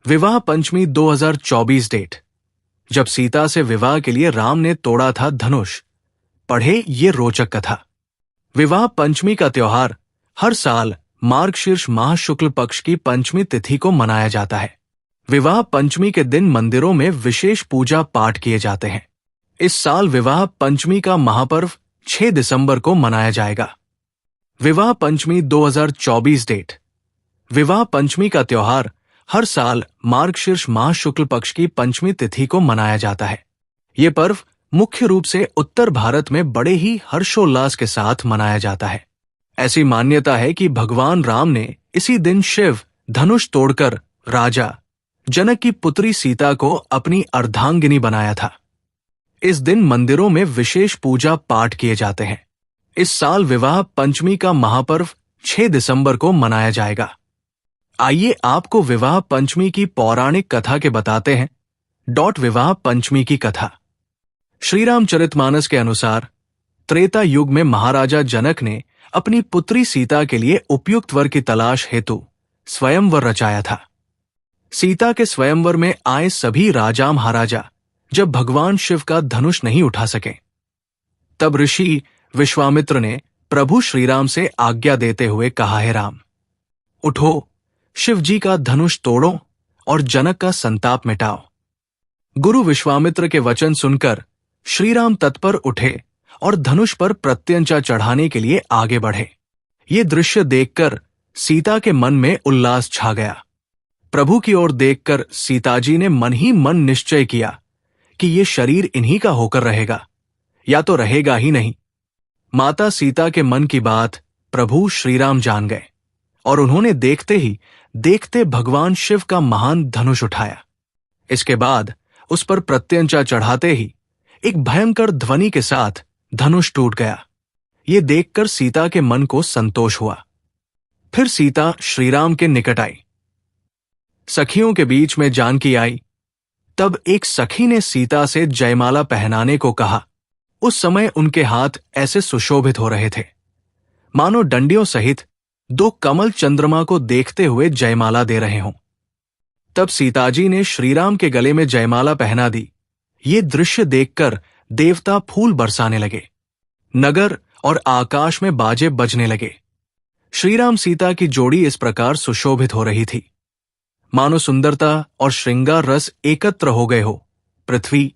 विवाह पंचमी 2024 डेट, जब सीता से विवाह के लिए राम ने तोड़ा था धनुष। पढ़े ये रोचक कथा। विवाह पंचमी का त्योहार हर साल मार्गशीर्ष माह शुक्ल पक्ष की पंचमी तिथि को मनाया जाता है। विवाह पंचमी के दिन मंदिरों में विशेष पूजा पाठ किए जाते हैं। इस साल विवाह पंचमी का महापर्व 6 दिसंबर को मनाया जाएगा। विवाह पंचमी 2024 डेट, विवाह पंचमी का त्योहार हर साल मार्गशीर्ष माह शुक्ल पक्ष की पंचमी तिथि को मनाया जाता है। ये पर्व मुख्य रूप से उत्तर भारत में बड़े ही हर्षोल्लास के साथ मनाया जाता है। ऐसी मान्यता है कि भगवान राम ने इसी दिन शिव धनुष तोड़कर राजा जनक की पुत्री सीता को अपनी अर्धांगिनी बनाया था। इस दिन मंदिरों में विशेष पूजा पाठ किए जाते हैं। इस साल विवाह पंचमी का महापर्व 6 दिसंबर को मनाया जाएगा। आइए आपको विवाह पंचमी की पौराणिक कथा के बताते हैं। विवाह पंचमी की कथा। श्री रामचरितमानस के अनुसार त्रेता युग में महाराजा जनक ने अपनी पुत्री सीता के लिए उपयुक्त वर की तलाश हेतु स्वयंवर रचाया था। सीता के स्वयंवर में आए सभी राजा महाराजा जब भगवान शिव का धनुष नहीं उठा सके, तब ऋषि विश्वामित्र ने प्रभु श्रीराम से आज्ञा देते हुए कहा है, राम उठो, शिव जी का धनुष तोड़ो और जनक का संताप मिटाओ। गुरु विश्वामित्र के वचन सुनकर श्रीराम तत्पर उठे और धनुष पर प्रत्यंचा चढ़ाने के लिए आगे बढ़े। ये दृश्य देखकर सीता के मन में उल्लास छा गया। प्रभु की ओर देखकर सीताजी ने मन ही मन निश्चय किया कि ये शरीर इन्हीं का होकर रहेगा या तो रहेगा ही नहीं। माता सीता के मन की बात प्रभु श्रीराम जान गए और उन्होंने देखते ही देखते भगवान शिव का महान धनुष उठाया। इसके बाद उस पर प्रत्यंचा चढ़ाते ही एक भयंकर ध्वनि के साथ धनुष टूट गया। ये देखकर सीता के मन को संतोष हुआ। फिर सीता श्रीराम के निकट आई। सखियों के बीच में जानकी आई। तब एक सखी ने सीता से जयमाला पहनाने को कहा। उस समय उनके हाथ ऐसे सुशोभित हो रहे थे मानो डंडियों सहित 2 कमल चंद्रमा को देखते हुए जयमाला दे रहे हों। तब सीताजी ने श्रीराम के गले में जयमाला पहना दी। ये दृश्य देखकर देवता फूल बरसाने लगे। नगर और आकाश में बाजे बजने लगे। श्रीराम सीता की जोड़ी इस प्रकार सुशोभित हो रही थी मानो सुंदरता और श्रृंगार रस एकत्र हो गए हो। पृथ्वी,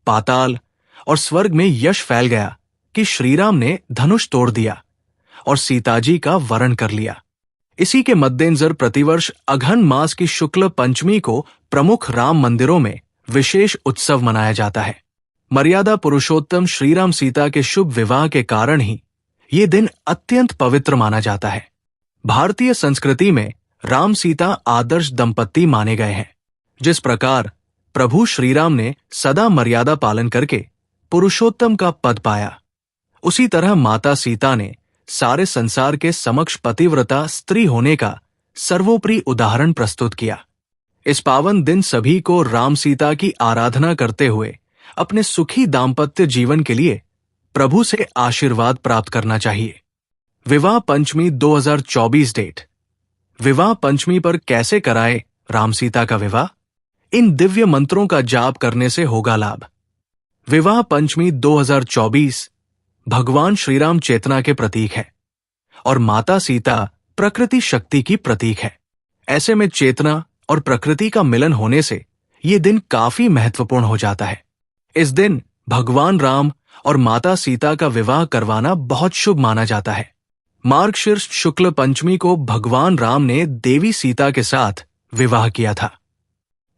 पाताल और स्वर्ग में यश फैल गया कि श्रीराम ने धनुष तोड़ दिया और सीताजी का वरण कर लिया। इसी के मद्देनजर प्रतिवर्ष अघन मास की शुक्ल पंचमी को प्रमुख राम मंदिरों में विशेष उत्सव मनाया जाता है। मर्यादा पुरुषोत्तम श्रीराम सीता के शुभ विवाह के कारण ही ये दिन अत्यंत पवित्र माना जाता है। भारतीय संस्कृति में राम सीता आदर्श दंपत्ति माने गए हैं। जिस प्रकार प्रभु श्रीराम ने सदा मर्यादा पालन करके पुरुषोत्तम का पद पाया, उसी तरह माता सीता ने सारे संसार के समक्ष पतिव्रता स्त्री होने का सर्वोपरि उदाहरण प्रस्तुत किया। इस पावन दिन सभी को राम सीता की आराधना करते हुए अपने सुखी दाम्पत्य जीवन के लिए प्रभु से आशीर्वाद प्राप्त करना चाहिए। विवाह पंचमी 2024 डेट, विवाह पंचमी पर कैसे कराए राम सीता का विवाह? इन दिव्य मंत्रों का जाप करने से होगा लाभ। विवाह पंचमी 2024 भगवान श्रीराम चेतना के प्रतीक है और माता सीता प्रकृति शक्ति की प्रतीक है। ऐसे में चेतना और प्रकृति का मिलन होने से ये दिन काफी महत्वपूर्ण हो जाता है। इस दिन भगवान राम और माता सीता का विवाह करवाना बहुत शुभ माना जाता है। मार्गशीर्ष शुक्ल पंचमी को भगवान राम ने देवी सीता के साथ विवाह किया था,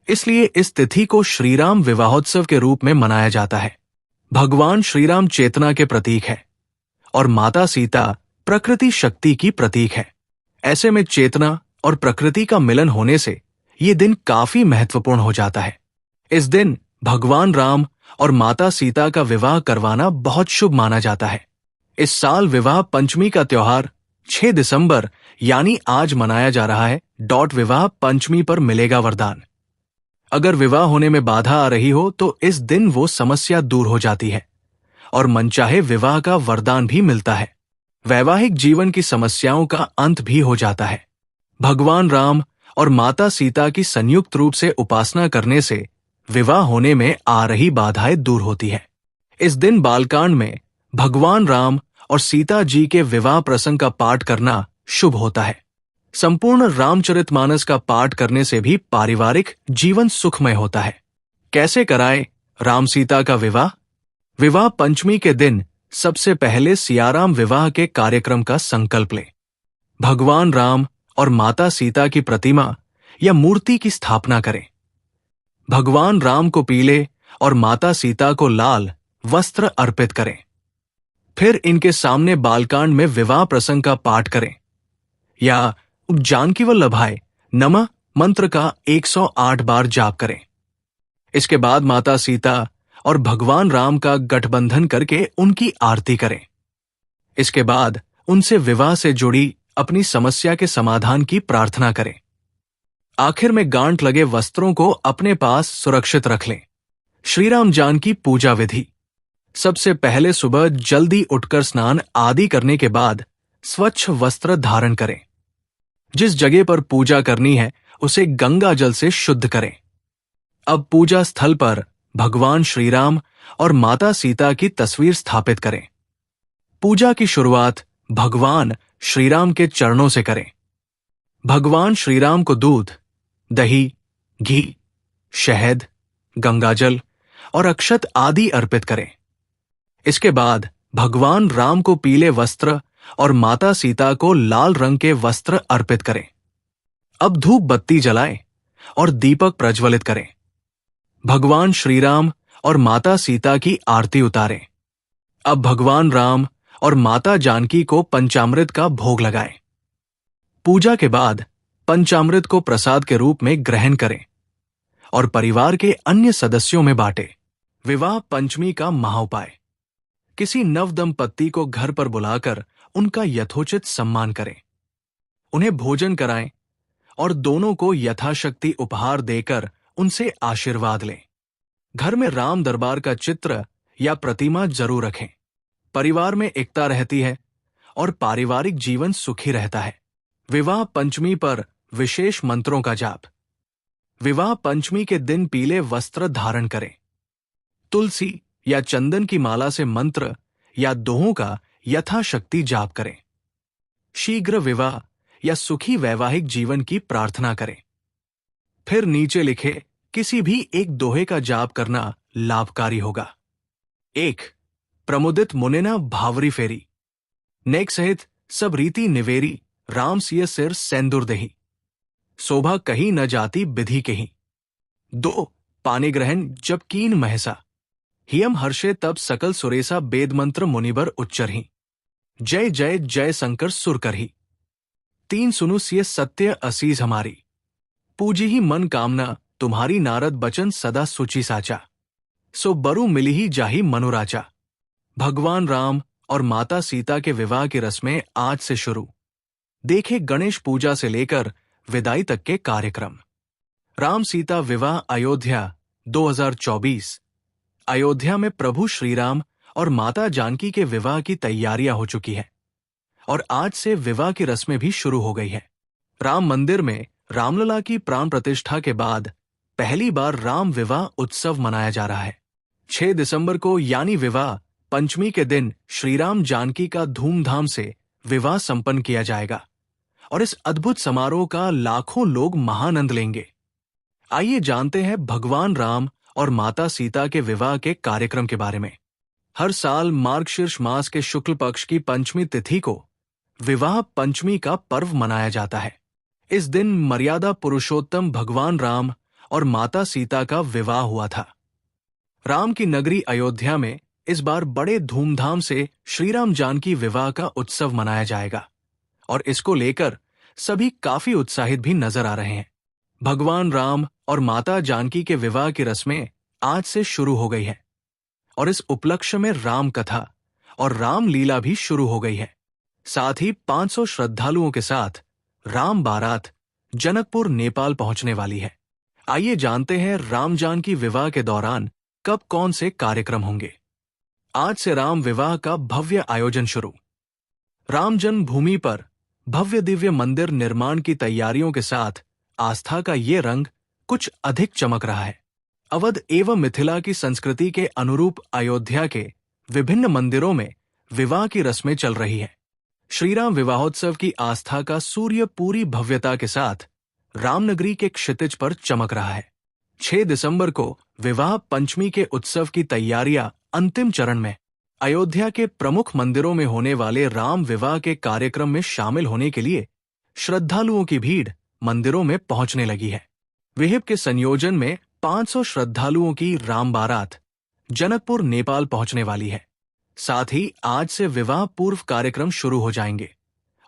इसलिए इस तिथि को श्रीराम विवाहोत्सव के रूप में मनाया जाता है। भगवान श्रीराम चेतना के प्रतीक है और माता सीता प्रकृति शक्ति की प्रतीक है। ऐसे में चेतना और प्रकृति का मिलन होने से ये दिन काफी महत्वपूर्ण हो जाता है। इस दिन भगवान राम और माता सीता का विवाह करवाना बहुत शुभ माना जाता है। इस साल विवाह पंचमी का त्योहार 6 दिसंबर यानी आज मनाया जा रहा है। विवाह पंचमी पर मिलेगा वरदान। अगर विवाह होने में बाधा आ रही हो तो इस दिन वो समस्या दूर हो जाती है और मनचाहे विवाह का वरदान भी मिलता है। वैवाहिक जीवन की समस्याओं का अंत भी हो जाता है। भगवान राम और माता सीता की संयुक्त रूप से उपासना करने से विवाह होने में आ रही बाधाएं दूर होती है। इस दिन बालकांड में भगवान राम और सीता जी के विवाह प्रसंग का पाठ करना शुभ होता है। संपूर्ण रामचरितमानस का पाठ करने से भी पारिवारिक जीवन सुखमय होता है। कैसे कराएं राम सीता का विवाह? विवाह पंचमी के दिन सबसे पहले सियाराम विवाह के कार्यक्रम का संकल्प लें। भगवान राम और माता सीता की प्रतिमा या मूर्ति की स्थापना करें। भगवान राम को पीले और माता सीता को लाल वस्त्र अर्पित करें। फिर इनके सामने बालकांड में विवाह प्रसंग का पाठ करें या जानकी वल्लभाय नमः मंत्र का 108 बार जाप करें। इसके बाद माता सीता और भगवान राम का गठबंधन करके उनकी आरती करें। इसके बाद उनसे विवाह से जुड़ी अपनी समस्या के समाधान की प्रार्थना करें। आखिर में गांठ लगे वस्त्रों को अपने पास सुरक्षित रख लें। श्रीराम जानकी पूजा विधि। सबसे पहले सुबह जल्दी उठकर स्नान आदि करने के बाद स्वच्छ वस्त्र धारण करें। जिस जगह पर पूजा करनी है उसे गंगा जल से शुद्ध करें। अब पूजा स्थल पर भगवान श्रीराम और माता सीता की तस्वीर स्थापित करें। पूजा की शुरुआत भगवान श्रीराम के चरणों से करें। भगवान श्रीराम को दूध, दही, घी, शहद, गंगाजल और अक्षत आदि अर्पित करें। इसके बाद भगवान राम को पीले वस्त्र और माता सीता को लाल रंग के वस्त्र अर्पित करें। अब धूप बत्ती जलाएं और दीपक प्रज्वलित करें। भगवान श्रीराम और माता सीता की आरती उतारें। अब भगवान राम और माता जानकी को पंचामृत का भोग लगाएं। पूजा के बाद पंचामृत को प्रसाद के रूप में ग्रहण करें और परिवार के अन्य सदस्यों में बांटें। विवाह पंचमी का महाउपाय। किसी नव दंपत्ति को घर पर बुलाकर उनका यथोचित सम्मान करें। उन्हें भोजन कराएं और दोनों को यथाशक्ति उपहार देकर उनसे आशीर्वाद लें। घर में राम दरबार का चित्र या प्रतिमा जरूर रखें। परिवार में एकता रहती है और पारिवारिक जीवन सुखी रहता है। विवाह पंचमी पर विशेष मंत्रों का जाप। विवाह पंचमी के दिन पीले वस्त्र धारण करें। तुलसी या चंदन की माला से मंत्र या दोहों का यथाशक्ति जाप करें। शीघ्र विवाह या सुखी वैवाहिक जीवन की प्रार्थना करें। फिर नीचे लिखे किसी भी एक दोहे का जाप करना लाभकारी होगा। 1. प्रमुदित मुनिना भावरी फेरी। नेक सहित सब रीति निवेरी, राम सिय सिर सेंदुर दही। शोभा कहीं न जाती विधि कहीं। 2. पानी ग्रहण जब कीन महसा। हियम हर्षे तब सकल सुरेसा वेद मंत्र मुनिबर उच्चरही। जय जय जय शंकर सुर करही। 3. सुनु सिय सत्य असीज हमारी। पूजी ही मन कामना तुम्हारी नारद बचन सदा सुचि साचा। सो बरु मिली ही जाही मनोराचा। भगवान राम और माता सीता के विवाह की रस्में आज से शुरू। देखे गणेश पूजा से लेकर विदाई तक के कार्यक्रम। राम सीता विवाह अयोध्या 2024। अयोध्या में प्रभु श्रीराम और माता जानकी के विवाह की तैयारियां हो चुकी है और आज से विवाह की रस्में भी शुरू हो गई है। राम मंदिर में रामलला की प्राण प्रतिष्ठा के बाद पहली बार राम विवाह उत्सव मनाया जा रहा है। 6 दिसंबर को यानी विवाह पंचमी के दिन श्रीराम जानकी का धूमधाम से विवाह संपन्न किया जाएगा और इस अद्भुत समारोह का लाखों लोग महानंद लेंगे। आइए जानते हैं भगवान राम और माता सीता के विवाह के कार्यक्रम के बारे में। हर साल मार्गशीर्ष मास के शुक्ल पक्ष की पंचमी तिथि को विवाह पंचमी का पर्व मनाया जाता है। इस दिन मर्यादा पुरुषोत्तम भगवान राम और माता सीता का विवाह हुआ था। राम की नगरी अयोध्या में इस बार बड़े धूमधाम से श्रीराम जानकी विवाह का उत्सव मनाया जाएगा और इसको लेकर सभी काफी उत्साहित भी नजर आ रहे हैं। भगवान राम और माता जानकी के विवाह की रस्में आज से शुरू हो गई है और इस उपलक्ष्य में राम कथा और राम लीला भी शुरू हो गई है। साथ ही 500 श्रद्धालुओं के साथ राम बारात जनकपुर नेपाल पहुंचने वाली है। आइए जानते हैं राम जानकी विवाह के दौरान कब कौन से कार्यक्रम होंगे। आज से राम विवाह का भव्य आयोजन शुरू। राम जन्मभूमि पर भव्य दिव्य मंदिर निर्माण की तैयारियों के साथ आस्था का ये रंग कुछ अधिक चमक रहा है। अवध एवं मिथिला की संस्कृति के अनुरूप अयोध्या के विभिन्न मंदिरों में विवाह की रस्में चल रही है। श्रीराम विवाहोत्सव की आस्था का सूर्य पूरी भव्यता के साथ रामनगरी के क्षितिज पर चमक रहा है। 6 दिसंबर को विवाह पंचमी के उत्सव की तैयारियां अंतिम चरण में। अयोध्या के प्रमुख मंदिरों में होने वाले राम विवाह के कार्यक्रम में शामिल होने के लिए श्रद्धालुओं की भीड़ मंदिरों में पहुंचने लगी है। विहिप के संयोजन में 500 श्रद्धालुओं की राम बारात जनकपुर नेपाल पहुंचने वाली है। साथ ही आज से विवाह पूर्व कार्यक्रम शुरू हो जाएंगे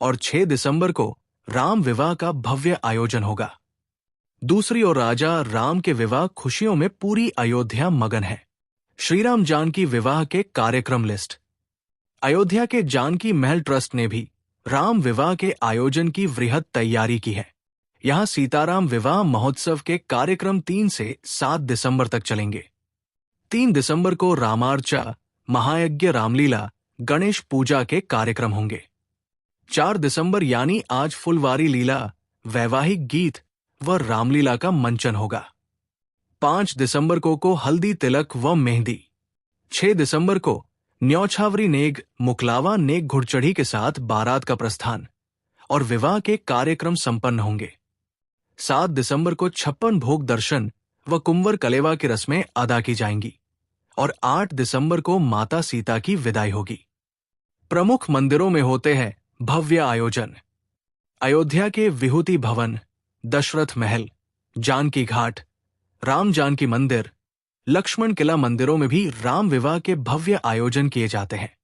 और 6 दिसंबर को राम विवाह का भव्य आयोजन होगा। दूसरी ओर राजा राम के विवाह खुशियों में पूरी अयोध्या मगन है। श्रीराम जानकी विवाह के कार्यक्रम लिस्ट। अयोध्या के जानकी महल ट्रस्ट ने भी राम विवाह के आयोजन की वृहद तैयारी की है। यहां सीताराम विवाह महोत्सव के कार्यक्रम 3 से 7 दिसंबर तक चलेंगे। 3 दिसंबर को रामार्चा, महायज्ञ, रामलीला, गणेश पूजा के कार्यक्रम होंगे। 4 दिसंबर यानी आज फुलवारी लीला, वैवाहिक गीत व रामलीला का मंचन होगा। 5 दिसंबर को हल्दी तिलक व मेहंदी। 6 दिसंबर को न्यौछावरी नेग, मुकलावा नेग घुड़चढ़ी के साथ बारात का प्रस्थान और विवाह के कार्यक्रम संपन्न होंगे। 7 दिसंबर को 56 भोग दर्शन व कुंवर कलेवा की रस्में अदा की जाएंगी और 8 दिसंबर को माता सीता की विदाई होगी। प्रमुख मंदिरों में होते हैं भव्य आयोजन। अयोध्या के विभूति भवन, दशरथ महल, जानकी घाट, राम जानकी मंदिर, लक्ष्मण किला मंदिरों में भी राम विवाह के भव्य आयोजन किए जाते हैं।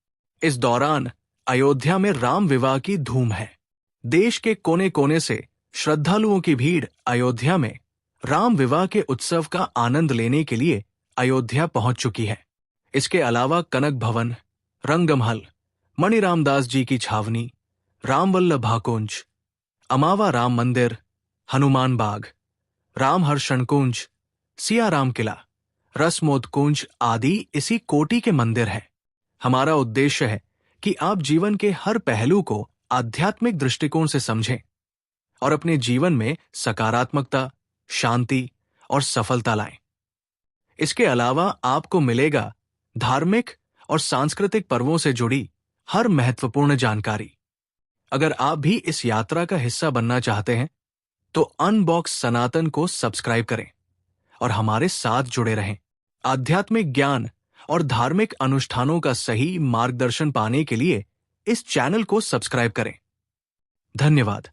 इस दौरान अयोध्या में राम विवाह की धूम है। देश के कोने कोने से श्रद्धालुओं की भीड़ अयोध्या में राम विवाह के उत्सव का आनंद लेने के लिए अयोध्या पहुंच चुकी है। इसके अलावा कनक भवन, रंगमहल, मणि रामदास जी की छावनी, रामवल्लभ भाकुंज, अमावा राम मंदिर, हनुमान बाग, राम हर्षण कुंज, सियाराम किला, रसमोद कुंज आदि इसी कोटि के मंदिर हैं। हमारा उद्देश्य है कि आप जीवन के हर पहलू को आध्यात्मिक दृष्टिकोण से समझें और अपने जीवन में सकारात्मकता, शांति और सफलता लाएं। इसके अलावा आपको मिलेगा धार्मिक और सांस्कृतिक पर्वों से जुड़ी हर महत्वपूर्ण जानकारी। अगर आप भी इस यात्रा का हिस्सा बनना चाहते हैं तो अनबॉक्स सनातन को सब्सक्राइब करें और हमारे साथ जुड़े रहें। आध्यात्मिक ज्ञान और धार्मिक अनुष्ठानों का सही मार्गदर्शन पाने के लिए इस चैनल को सब्सक्राइब करें। धन्यवाद।